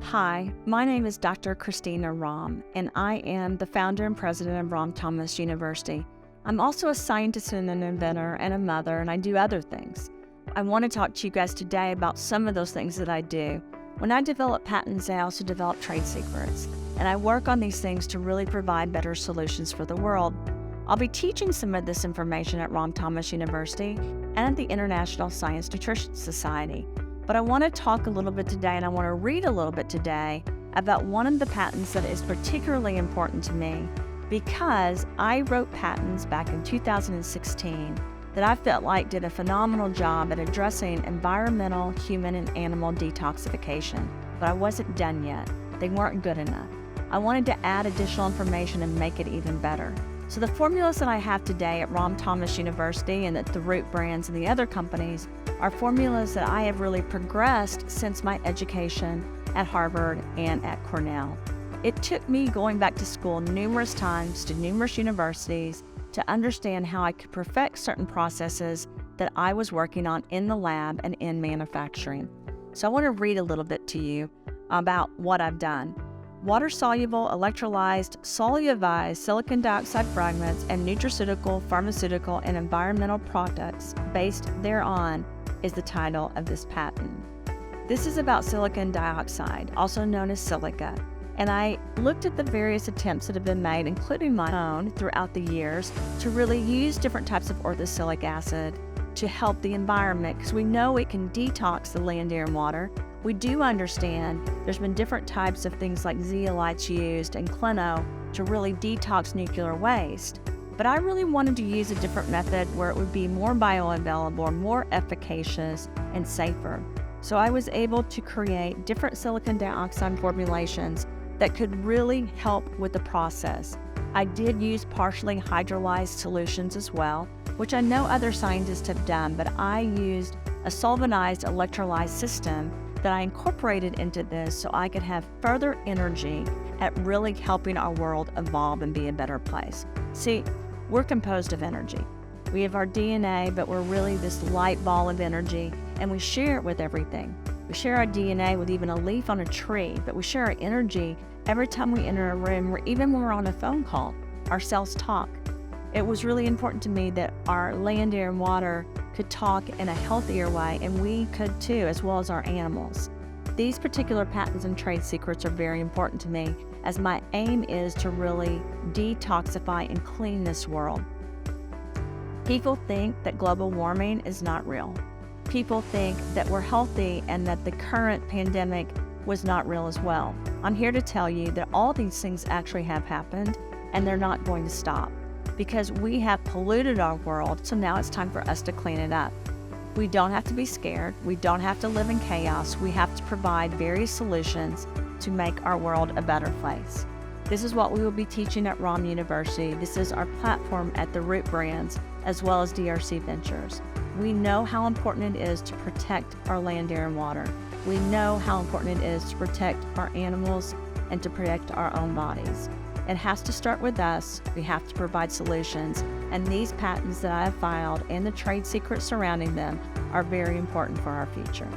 Hi, my name is Dr. Christina Rahm, and I am the founder and president of Rahm Thomas University. I'm also a scientist and an inventor and a mother, and I do other things. I want to talk to you guys today about some of those things that I do. When I develop patents, I also develop trade secrets, and I work on these things to really provide better solutions for the world. I'll be teaching some of this information at Rahm Thomas University and at the International Science Nutrition Society. But I want to talk a little bit today, and I want to read a little bit today about one of the patents that is particularly important to me because I wrote patents back in 2016 that I felt like did a phenomenal job at addressing environmental, human, and animal detoxification. But I wasn't done yet. They weren't good enough. I wanted to add additional information and make it even better. So the formulas that I have today at Rahm Thomas University and at the Root Brands and the other companies are formulas that I have really progressed since my education at Harvard and at Cornell. It took me going back to school numerous times to numerous universities to understand how I could perfect certain processes that I was working on in the lab and in manufacturing. So I want to read a little bit to you about what I've done. Water-soluble, electrolyzed, solubilized silicon dioxide fragments and nutraceutical, pharmaceutical, and environmental products based thereon is the title of this patent. This is about silicon dioxide, also known as silica, and I looked at the various attempts that have been made, including my own, throughout the years, to really use different types of orthosilic acid to help the environment, because we know it can detox the land, air, and water. We do understand there's been different types of things like zeolites used and Clino to really detox nuclear waste. But I really wanted to use a different method where it would be more bioavailable, more efficacious, and safer. So I was able to create different silicon dioxide formulations that could really help with the process. I did use partially hydrolyzed solutions as well, which I know other scientists have done, but I used a solventized electrolyzed system that I incorporated into this so I could have further energy at really helping our world evolve and be a better place. See, we're composed of energy. We have our DNA, but we're really this light ball of energy, and we share it with everything. We share our DNA with even a leaf on a tree, but we share our energy every time we enter a room or even when we're on a phone call. Our cells talk. It was really important to me that our land, air, and water could talk in a healthier way, and we could too, as well as our animals. These particular patents and trade secrets are very important to me, as my aim is to really detoxify and clean this world. People think that global warming is not real. People think that we're healthy and that the current pandemic was not real as well. I'm here to tell you that all these things actually have happened, and they're not going to stop, because we have polluted our world, so now it's time for us to clean it up. We don't have to be scared. We don't have to live in chaos. We have to provide various solutions to make our world a better place. This is what we will be teaching at Rahm University. This is our platform at the Root Brands, as well as DRC Ventures. We know how important it is to protect our land, air, and water. We know how important it is to protect our animals and to protect our own bodies. It has to start with us. We have to provide solutions, and these patents that I have filed and the trade secrets surrounding them are very important for our future.